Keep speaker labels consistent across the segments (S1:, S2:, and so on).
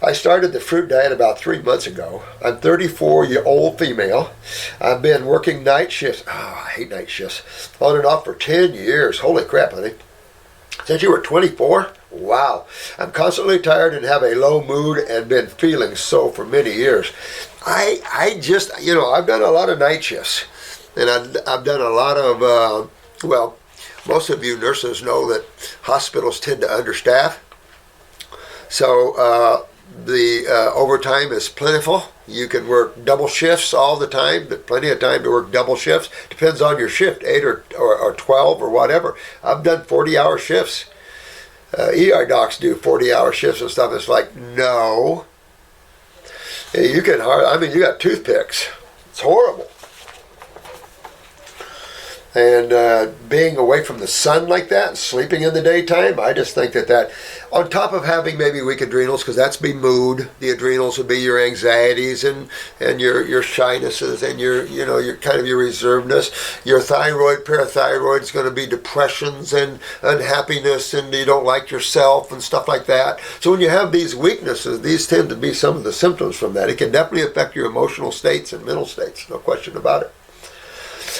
S1: I started the fruit diet about 3 months ago. I'm 34-year-old female. I've been working night shifts. Oh, I hate night shifts. On and off for 10 years. Holy crap, honey. Since you were 24? Wow. I'm constantly tired and have a low mood and been feeling so for many years. I just, I've done a lot of night shifts. And I've done a lot of, most of you nurses know that hospitals tend to understaff. So the overtime is plentiful. You can work double shifts all the time, but plenty of time to work double shifts. Depends on your shift, 8 or 12 or whatever. I've done 40-hour shifts. ER docs do 40-hour shifts and stuff. It's like, no. You got toothpicks. It's horrible. And being away from the sun like that and sleeping in the daytime, I just think that on top of having maybe weak adrenals, because that's be mood, the adrenals would be your anxieties and your shynesses and your kind of your reservedness. Your thyroid, parathyroid is going to be depressions and unhappiness, and you don't like yourself and stuff like that. So when you have these weaknesses, these tend to be some of the symptoms from that. It can definitely affect your emotional states and mental states, no question about it.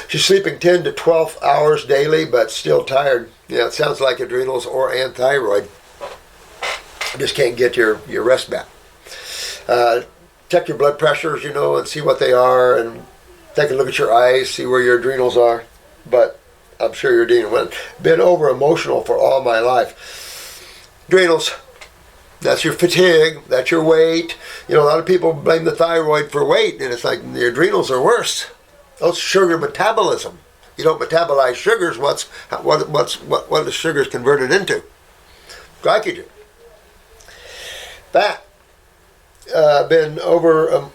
S1: She's sleeping 10 to 12 hours daily, but still tired. Yeah, it sounds like adrenals and thyroid. Just can't get your rest back. Check your blood pressures, and see what they are, and take a look at your eyes, see where your adrenals are. But I'm sure you're dealing with it. Been over emotional for all my life. Adrenals. That's your fatigue. That's your weight. A lot of people blame the thyroid for weight, and it's like the adrenals are worse. That's sugar metabolism. You don't metabolize sugars. What the sugars converted into? Glycogen. Fat. Been over,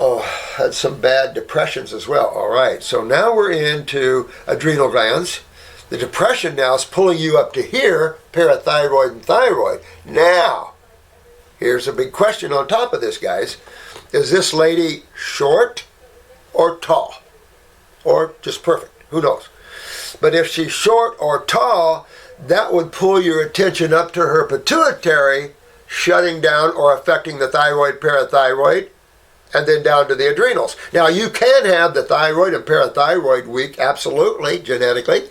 S1: had some bad depressions as well. All right, so now we're into adrenal glands. The depression now is pulling you up to here, parathyroid and thyroid. Now, here's a big question on top of this, guys. Is this lady short or tall? Or just perfect, who knows? But if she's short or tall, that would pull your attention up to her pituitary, shutting down or affecting the thyroid, parathyroid, and then down to the adrenals. Now, you can have the thyroid and parathyroid weak, absolutely, genetically,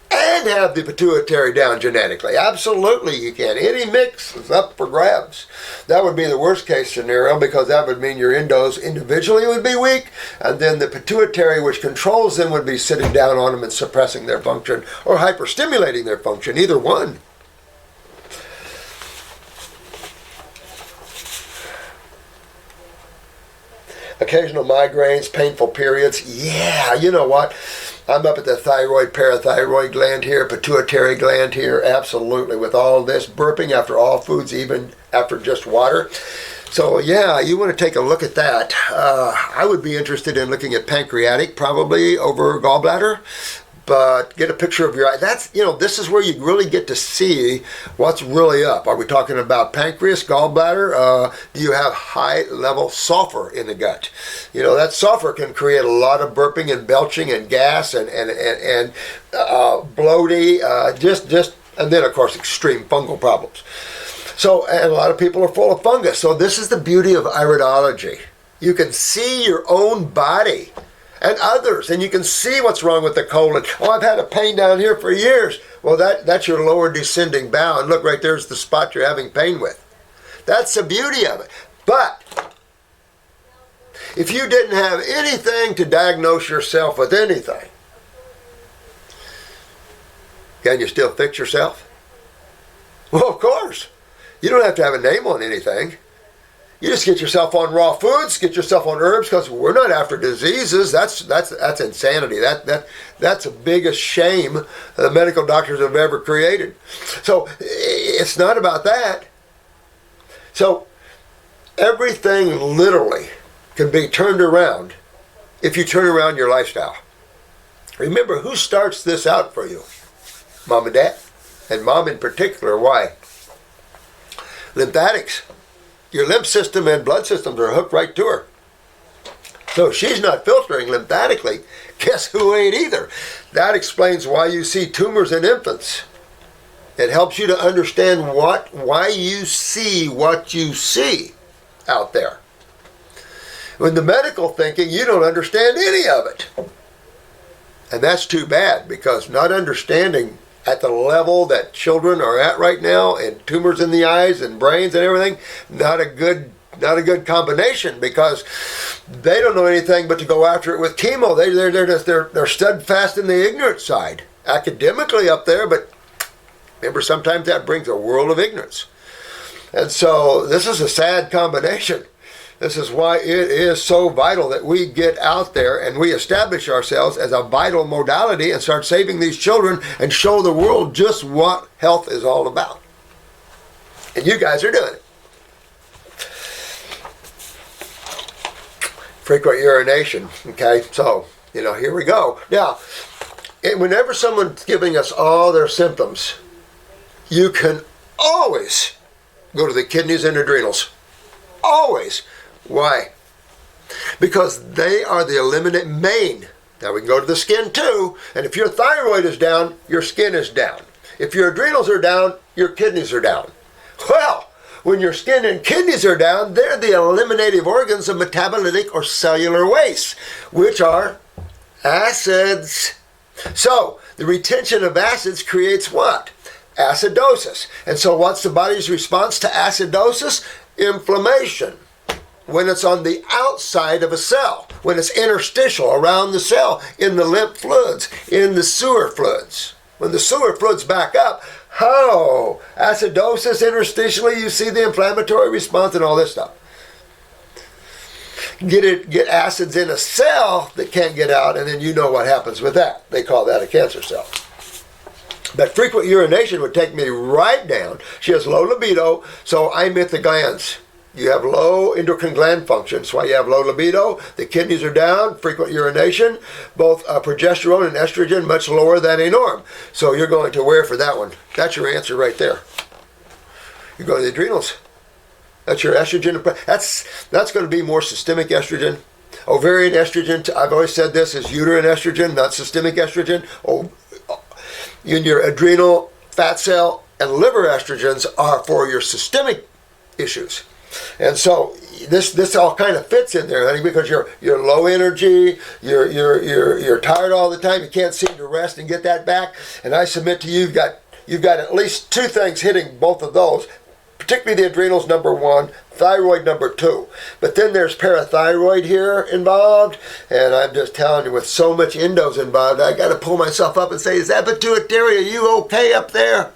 S1: and have the pituitary down genetically. Absolutely, you can. Any mix is up for grabs. That would be the worst case scenario, because that would mean your endos individually would be weak, and then the pituitary, which controls them, would be sitting down on them and suppressing their function or hyperstimulating their function, either one. Occasional migraines, painful periods. Yeah, you know what? I'm up at the thyroid, parathyroid gland here, pituitary gland here, absolutely, with all this, burping after all foods, even after just water. So yeah, you want to take a look at that. I would be interested in looking at pancreatic, probably over gallbladder, but get a picture of your eye. That's, this is where you really get to see what's really up. Are we talking about pancreas, gallbladder? Do you have high level sulfur in the gut? That sulfur can create a lot of burping and belching and gas and bloating, and then of course extreme fungal problems. So, and a lot of people are full of fungus. So this is the beauty of iridology. You can see your own body and others, and you can see what's wrong with the colon. Oh, I've had a pain down here for years. Well, that's your lower descending bowel, and look, right there's the spot you're having pain with. That's the beauty of it. But if you didn't have anything to diagnose yourself with anything, can you still fix yourself? Well, of course. You don't have to have a name on anything. You just get yourself on raw foods, get yourself on herbs, because we're not after diseases. That's insanity. That's the biggest shame the medical doctors have ever created. So it's not about that. So everything literally can be turned around if you turn around your lifestyle. Remember, who starts this out for you? Mom and Dad, and Mom in particular. Why? Lymphatics. Your lymph system and blood systems are hooked right to her. So if she's not filtering lymphatically, guess who ain't either? That explains why you see tumors in infants. It helps you to understand why you see what you see. out there. In the medical thinking, you don't understand any of it. And that's too bad, because not understanding at the level that children are at right now, and tumors in the eyes and brains and everything, not a good combination, because they don't know anything but to go after it with chemo. They're steadfast in the ignorant side, academically up there, but remember, sometimes that brings a world of ignorance. And so this is a sad combination. This is why it is so vital that we get out there and we establish ourselves as a vital modality and start saving these children and show the world just what health is all about. And you guys are doing it. Frequent urination. Okay, so, here we go. Now, whenever someone's giving us all their symptoms, you can always go to the kidneys and adrenals. Always. Why? Because they are the main. Now we can go to the skin too, and if your thyroid is down, your skin is down. If your adrenals are down, your kidneys are down. Well, when your skin and kidneys are down, they're the eliminative organs of metabolitic or cellular waste, which are acids. So, the retention of acids creates what? Acidosis. And so what's the body's response to acidosis? Inflammation. When it's on the outside of a cell, when it's interstitial around the cell, in the lymph fluids, in the sewer fluids. When the sewer fluids back up, acidosis interstitially, you see the inflammatory response and all this stuff. Get acids in a cell that can't get out, and then you know what happens with that. They call that a cancer cell. But frequent urination would take me right down. She has low libido, so I emit the glands. You have low endocrine gland function. That's why you have low libido. The kidneys are down, frequent urination, both progesterone and estrogen much lower than a norm. So you're going to where for that one? That's your answer right there. You go to the adrenals. That's your estrogen. That's going to be more systemic estrogen. Ovarian estrogen, I've always said this, is uterine estrogen, not systemic estrogen. In your adrenal, fat cell, and liver estrogens are for your systemic issues. And so this all kind of fits in there, honey, because you're low energy, you're tired all the time, you can't seem to rest and get that back. And I submit to you, you've got at least two things hitting both of those, particularly the adrenals, number one, thyroid, number two. But then there's parathyroid here involved, and I'm just telling you, with so much endos involved, I got to pull myself up and say, is that pituitary? Are you okay up there?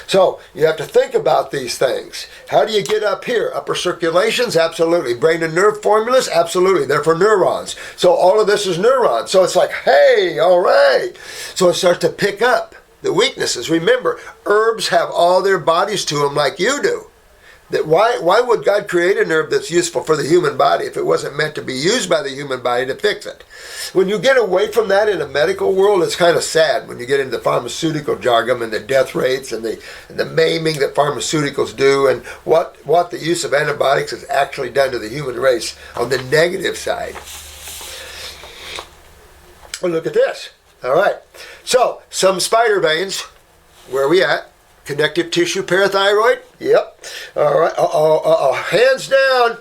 S1: So you have to think about these things. How do you get up here? Upper circulations? Absolutely. Brain and nerve formulas? Absolutely. They're for neurons. So all of this is neurons. So it's like, hey, all right. So it starts to pick up the weaknesses. Remember, herbs have all their bodies to them like you do. That why would God create a herb that's useful for the human body if it wasn't meant to be used by the human body to fix it? When you get away from that in a medical world, it's kind of sad when you get into the pharmaceutical jargon and the death rates and the maiming that pharmaceuticals do, and what the use of antibiotics has actually done to the human race on the negative side. Well, look at this. All right. So, some spider veins. Where are we at? Connective tissue parathyroid? Yep. All right. Hands down.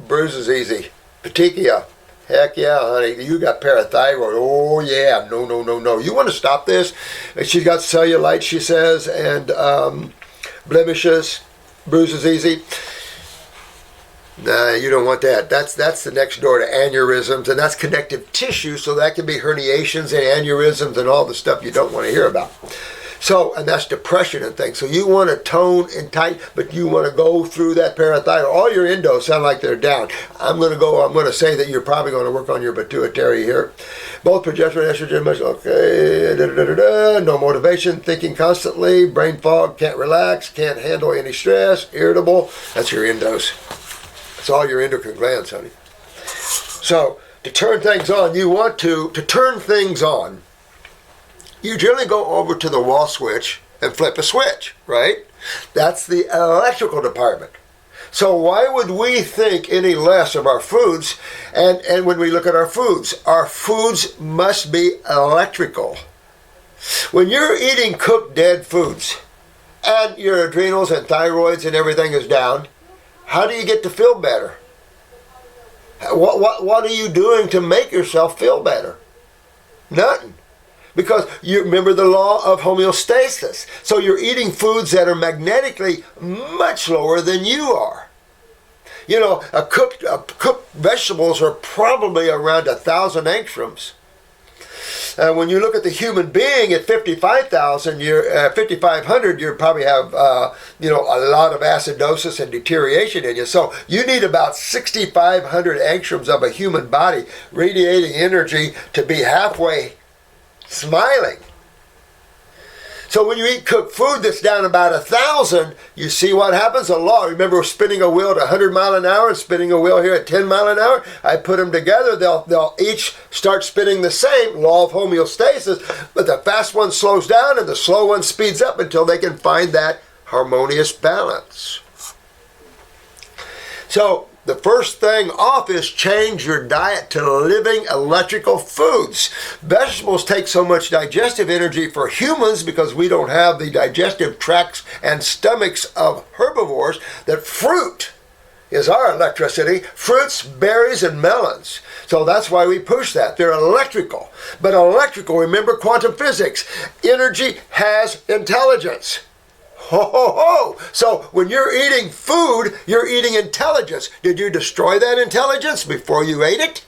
S1: Bruises easy. Petechia. Heck yeah, honey. You got parathyroid. Oh, yeah. No. You want to stop this? She's got cellulite, she says, and blemishes. Bruises easy. Nah, you don't want that. That's the next door to aneurysms, and that's connective tissue, so that can be herniations and aneurysms and all the stuff you don't want to hear about. So, and that's depression and things. So you want to tone and tighten, but you want to go through that parathyroid. All your endos sound like they're down. I'm going to say that you're probably going to work on your pituitary here. Both progesterone and estrogen, okay, no motivation, thinking constantly, brain fog, can't relax, can't handle any stress, irritable. That's your endos. That's all your endocrine glands, honey. So, to turn things on, you want to turn things on, you generally go over to the wall switch and flip a switch, right? That's the electrical department. So why would we think any less of our foods? And when we look at our foods must be electrical. When you're eating cooked dead foods and your adrenals and thyroids and everything is down, How do you get to feel better? What are you doing to make yourself feel better? Nothing. Because you remember the law of homeostasis. So you're eating foods that are magnetically much lower than you are. You know, cooked vegetables are probably around 1,000 angstroms. When you look at the human being at 5,500, you probably have, a lot of acidosis and deterioration in you. So you need about 6,500 angstroms of a human body radiating energy to be halfway smiling. So when you eat cooked food that's down about 1,000, you see what happens? A law. Remember spinning a wheel at 100 mile an hour and spinning a wheel here at 10 mile an hour? I put them together. They'll each start spinning the same, law of homeostasis, but the fast one slows down and the slow one speeds up until they can find that harmonious balance. So the first thing off is change your diet to living electrical foods. Vegetables take so much digestive energy for humans because we don't have the digestive tracts and stomachs of herbivores that fruit is our electricity. Fruits, berries, and melons. So that's why we push that. They're electrical. But electrical, remember quantum physics. Energy has intelligence. Ho, ho, ho. So when you're eating food, you're eating intelligence. Did you destroy that intelligence before you ate it?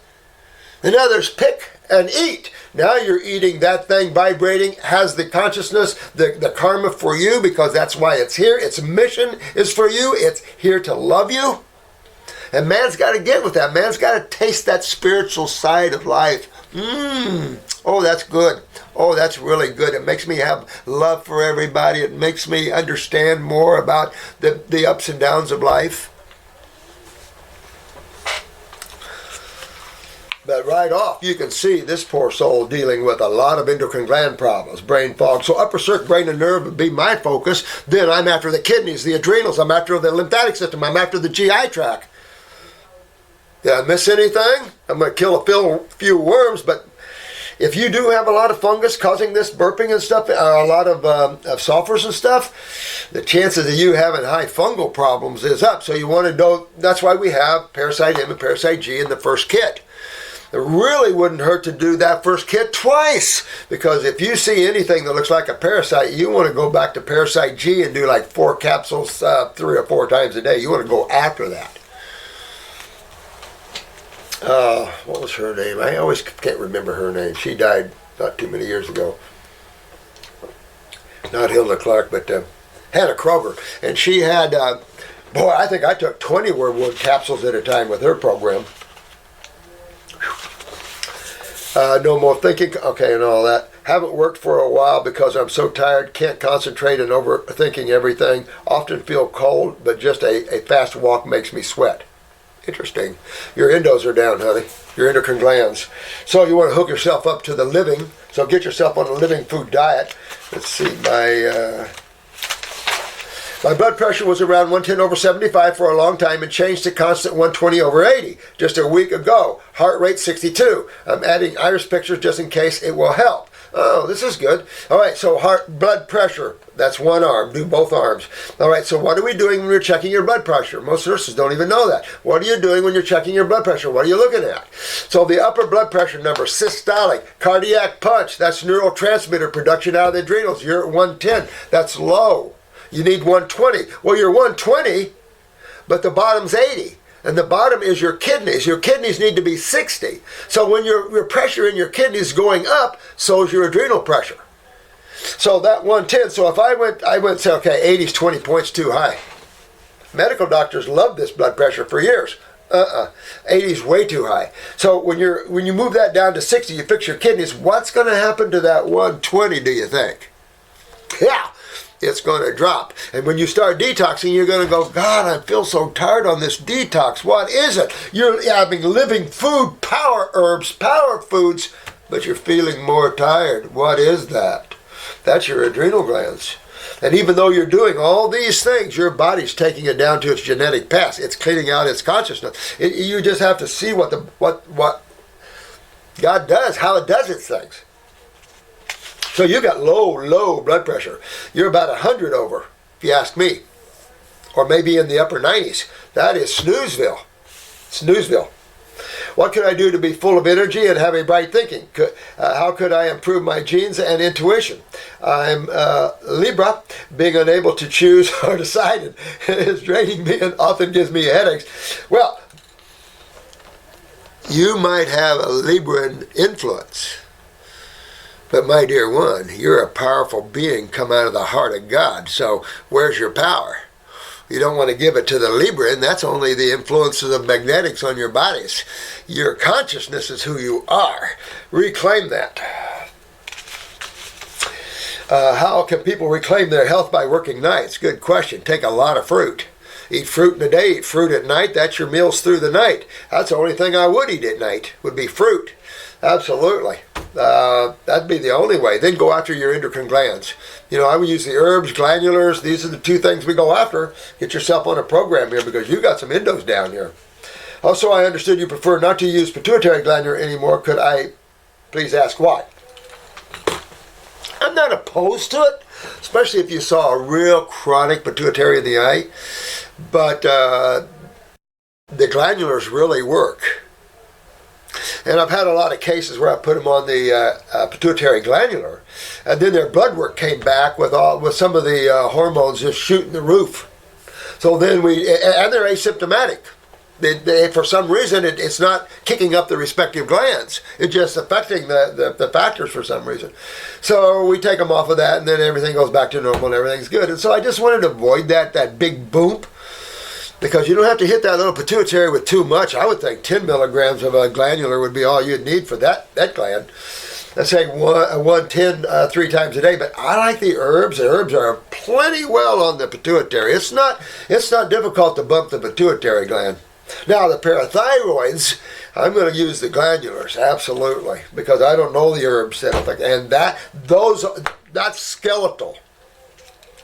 S1: In others, pick and eat. Now you're eating that thing vibrating, has the consciousness, the karma for you, because that's why it's here. Its mission is for you. It's here to love you. And man's got to get with that. Man's got to taste that spiritual side of life. Oh, that's good. Oh, that's really good. It makes me have love for everybody. It makes me understand more about the ups and downs of life. But right off, you can see this poor soul dealing with a lot of endocrine gland problems, brain fog. So upper circuit, brain and nerve would be my focus. Then I'm after the kidneys, the adrenals. I'm after the lymphatic system. I'm after the GI tract. Did I miss anything? I'm going to kill a few worms, but if you do have a lot of fungus causing this burping and stuff, a lot of sulfurs and stuff, the chances of you having high fungal problems is up. So you want to know, that's why we have Parasite M and Parasite G in the first kit. It really wouldn't hurt to do that first kit twice, because if you see anything that looks like a parasite, you want to go back to Parasite G and do like 4 capsules 3 or 4 times a day. You want to go after that. What was her name? I always can't remember her name. She died not too many years ago. Not Hilda Clark, but Hannah Kroger. And she had, I think I took 20 wormwood capsules at a time with her program. No more thinking, okay, and all that. Haven't worked for a while because I'm so tired, can't concentrate and overthinking everything. Often feel cold, but just a fast walk makes me sweat. Interesting. Your endos are down, honey. Your endocrine glands. So you want to hook yourself up to the living. So get yourself on a living food diet. Let's see. My blood pressure was around 110/75 for a long time and changed to constant 120/80 just a week ago. Heart rate 62. I'm adding iris pictures just in case it will help. Oh, this is good. All right, so blood pressure, that's one arm. Do both arms. All right, so what are we doing when we're checking your blood pressure? Most nurses don't even know that. What are you doing when you're checking your blood pressure? What are you looking at? So the upper blood pressure number, systolic, cardiac punch, that's neurotransmitter production out of the adrenals. You're at 110. That's low. You need 120. Well, you're 120, but the bottom's 80. And the bottom is your kidneys. Your kidneys need to be 60. So when your pressure in your kidneys is going up, so is your adrenal pressure. So that 110, so if I went and say, okay, 80 is 20 points too high. Medical doctors love this blood pressure for years. 80 is way too high. So when you move that down to 60, you fix your kidneys, what's going to happen to that 120, do you think? Yeah. It's going to drop. And when you start detoxing, you're going to go, God, I feel so tired on this detox. What is it? You're having living food, power herbs, power foods, but you're feeling more tired. What is that? That's your adrenal glands. And even though you're doing all these things, your body's taking it down to its genetic past. It's cleaning out its consciousness. You just have to see what God does, how it does its things. So you got low blood pressure. You're about 100 over, if you ask me. or maybe in the upper 90s. That is snoozeville. Snoozeville. What could I do to be full of energy and have a bright thinking? How could I improve my genes and intuition? I'm Libra. Being unable to choose or decide is draining me and often gives me headaches. Well, you might have a Libran influence. But my dear one, you're a powerful being come out of the heart of God. So where's your power? You don't want to give it to the Libran. That's only the influences of magnetics on your bodies. Your consciousness is who you are. Reclaim that. How can people reclaim their health by working nights? Good question. Take a lot of fruit. Eat fruit in the day, eat fruit at night. That's your meals through the night. That's the only thing I would eat at night, would be fruit. Absolutely. That'd be the only way. Then go after your endocrine glands. You know, I would use the herbs, glandulars. These are the two things we go after. Get yourself on a program here because you got some endos down here. Also, I understood you prefer not to use pituitary glandular anymore. Could I please ask why? I'm not opposed to it, especially if you saw a real chronic pituitary in the eye. But the glandulars really work. And I've had a lot of cases where I put them on the pituitary glandular, and then their blood work came back with some of the hormones just shooting the roof. So then and they're asymptomatic. They, for some reason, it's not kicking up the respective glands. It's just affecting the factors for some reason. So we take them off of that, and then everything goes back to normal, and everything's good. And so I just wanted to avoid that big boom, because you don't have to hit that little pituitary with too much. I would think 10 milligrams of a glandular would be all you'd need for that gland. Let's say 110 3 times a day. But I like the herbs. The herbs are plenty well on the pituitary. It's not difficult to bump the pituitary gland. Now the parathyroids, I'm going to use the glandulars, absolutely, because I don't know the herbs that affect, and that's skeletal,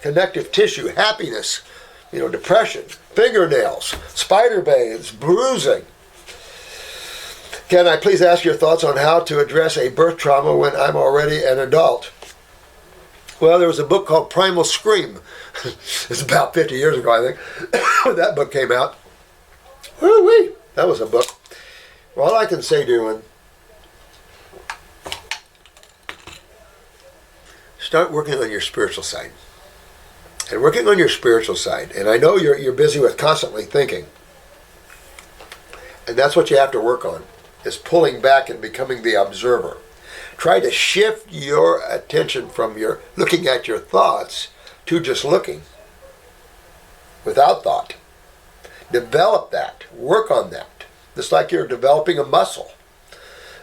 S1: connective tissue, happiness, depression, fingernails, spider veins, bruising. Can I please ask your thoughts on how to address a birth trauma when I'm already an adult? Well, there was a book called Primal Scream. It's about 50 years ago, I think. That book came out. Woo-wee. That was a book. Well, all I can say, dear one, start working on your spiritual side. And working on your spiritual side, and I know you're busy with constantly thinking, and that's what you have to work on, is pulling back and becoming the observer. Try to shift your attention from your looking at your thoughts to just looking without thought. Develop that. Work on that. Just like you're developing a muscle.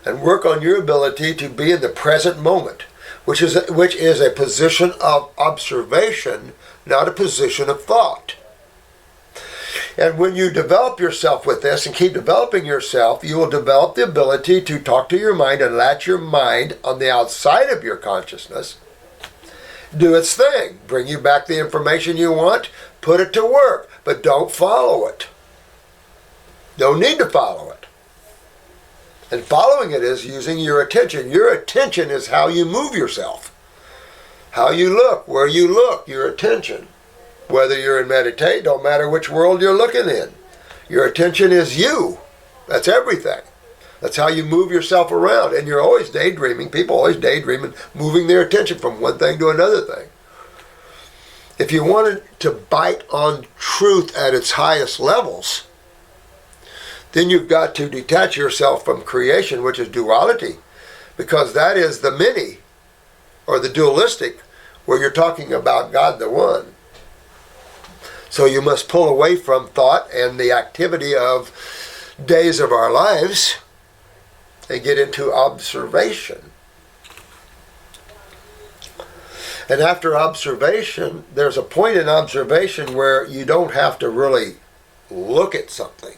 S1: And work on your ability to be in the present moment, which is a position of observation, not a position of thought. And when you develop yourself with this and keep developing yourself, you will develop the ability to talk to your mind and let your mind on the outside of your consciousness do its thing. Bring you back the information you want, put it to work, but don't follow it. Don't need to follow it. And following it is using your attention. Your attention is how you move yourself. How you look, where you look, your attention. Whether you're in meditate, don't matter which world you're looking in. Your attention is you. That's everything. That's how you move yourself around. And you're always daydreaming. People always daydreaming, moving their attention from one thing to another thing. If you wanted to bite on truth at its highest levels, then you've got to detach yourself from creation, which is duality, because that is the many, or the dualistic, where you're talking about God the One. So you must pull away from thought and the activity of days of our lives and get into observation. And after observation, there's a point in observation where you don't have to really look at something.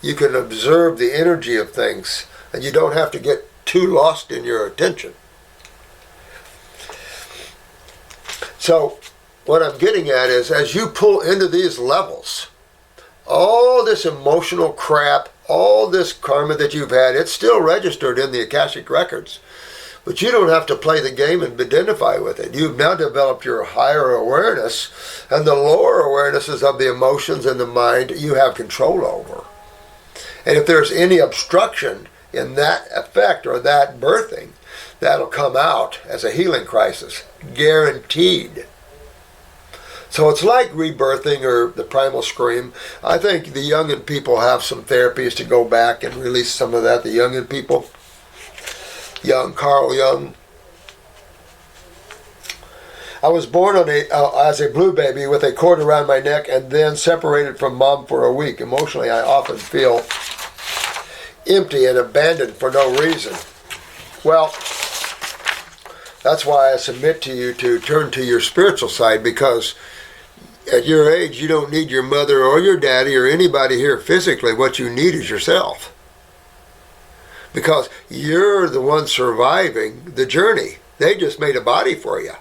S1: You can observe the energy of things, and you don't have to get too lost in your attention. So what I'm getting at is, as you pull into these levels, all this emotional crap, all this karma that you've had, it's still registered in the Akashic records. But you don't have to play the game and identify with it. You've now developed your higher awareness, and the lower awarenesses of the emotions and the mind you have control over. And if there's any obstruction in that effect or that birthing, that'll come out as a healing crisis, guaranteed. So it's like rebirthing or the primal scream. I think the youngin' people have some therapies to go back and release some of that. The youngin' people, Carl Jung. I was born as a blue baby with a cord around my neck and then separated from mom for a week. Emotionally, I often feel empty and abandoned for no reason. Well, that's why I submit to you to turn to your spiritual side, because at your age, you don't need your mother or your daddy or anybody here physically. What you need is yourself. Because you're the one surviving the journey. They just made a body for you.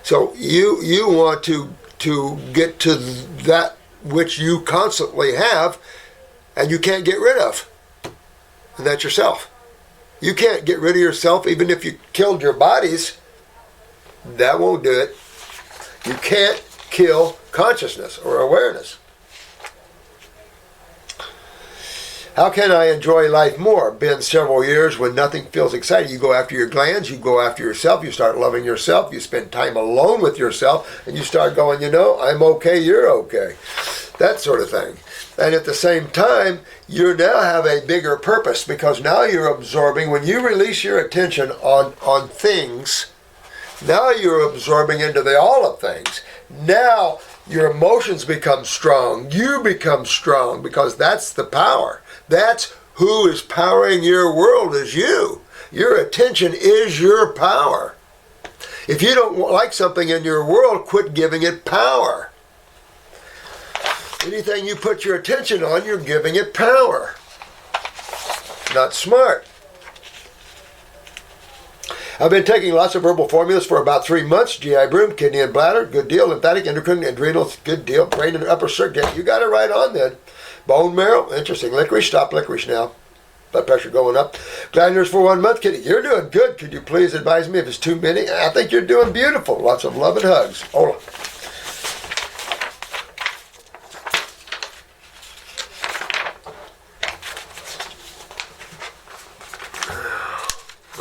S1: So you want to get to that which you constantly have and you can't get rid of. And that's yourself. You can't get rid of yourself even if you killed your bodies. That won't do it. You can't kill consciousness or awareness. How can I enjoy life more? Been several years when nothing feels exciting. You go after your glands, you go after yourself, you start loving yourself, you spend time alone with yourself, and you start going, I'm okay, you're okay. That sort of thing. And at the same time, you now have a bigger purpose, because now you're absorbing, when you release your attention on things, now you're absorbing into the all of things. Now your emotions become strong. You become strong, because that's the power. That's who is powering your world, is you. Your attention is your power. If you don't like something in your world, quit giving it power. Anything you put your attention on, you're giving it power. Not smart. I've been taking lots of herbal formulas for about 3 months. GI broom, kidney and bladder, good deal. Lymphatic, endocrine, adrenals, good deal. Brain and upper circuit, you got it right on then. Bone marrow, interesting. Licorice, stop licorice now. Blood pressure going up. Glandulars for 1 month. Kidney, you're doing good. Could you please advise me if it's too many? I think you're doing beautiful. Lots of love and hugs. Hold on.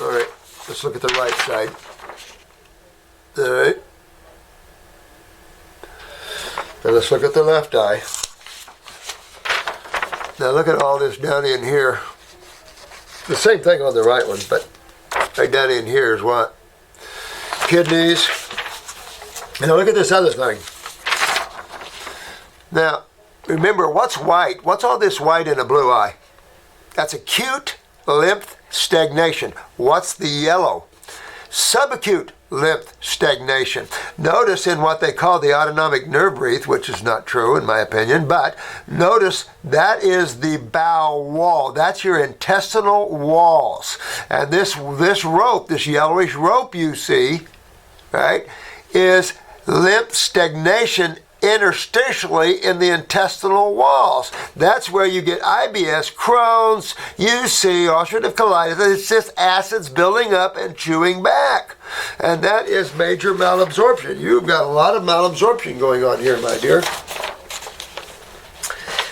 S1: All right, let's look at the right side. All right. Now let's look at the left eye. Now look at all this down in here. The same thing on the right one, but right down in here is what? Kidneys. Now look at this other thing. Now, remember, what's white? What's all this white in a blue eye? That's acute lymph stagnation. What's the yellow? Subacute lymph stagnation. Notice in what they call the autonomic nerve wreath, which is not true in my opinion, but notice that is the bowel wall. That's your intestinal walls. And this rope, this yellowish rope you see, right, is lymph stagnation interstitially in the intestinal walls. That's where you get IBS, Crohn's, UC, ulcerative colitis. It's just acids building up and chewing back. And that is major malabsorption. You've got a lot of malabsorption going on here, my dear.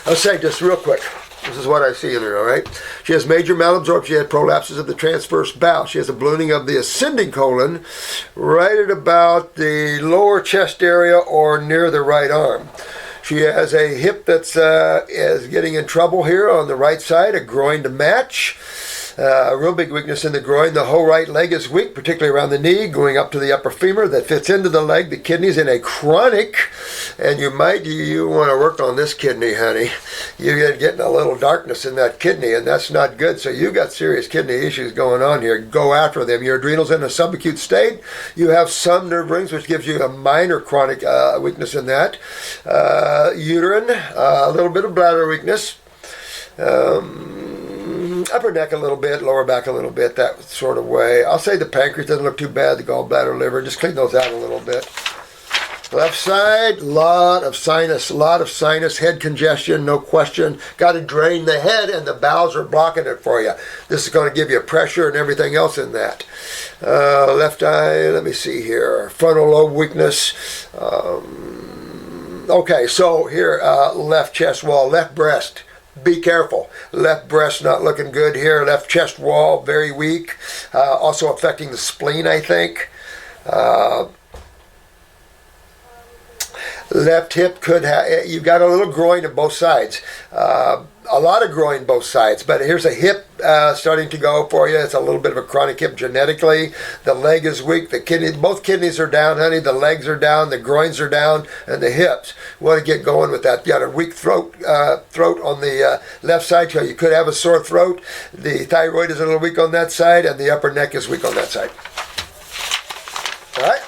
S1: I'll say just real quick. This is what I see in her, all right? She has major malabsorption. She had prolapses of the transverse bowel. She has a ballooning of the ascending colon right at about the lower chest area or near the right arm. She has a hip that's is getting in trouble here on the right side, a groin to match. A real big weakness in the groin. The whole right leg is weak, particularly around the knee, going up to the upper femur that fits into the leg. The kidney's in a chronic, and you want to work on this kidney, honey. You're getting a little darkness in that kidney, and that's not good. So you got serious kidney issues going on here. Go after them. Your adrenals in a subacute state. You have some nerve rings, which gives you a minor chronic weakness in that. Uterine, a little bit of bladder weakness. Upper neck a little bit, lower back a little bit, that sort of way. I'll say the pancreas doesn't look too bad, the gallbladder, liver, just clean those out a little bit. Left side, lot of sinus, head congestion, no question. Got to drain the head, and the bowels are blocking it for you. This is going to give you pressure and everything else in that. Left eye, let me see here. Frontal lobe weakness. Okay, so here, left chest wall, left breast. Be careful. Left breast not looking good here. Left chest wall, very weak. Also affecting the spleen, I think. Left hip could have, you've got a little groin on both sides. A lot of groin both sides, but here's a hip starting to go for you. It's a little bit of a chronic hip genetically. The leg is weak. The kidney, both kidneys are down, honey. The legs are down. The groins are down, and the hips. You want to get going with that. You got a weak throat on the left side, so you could have a sore throat. The thyroid is a little weak on that side, and the upper neck is weak on that side. All right.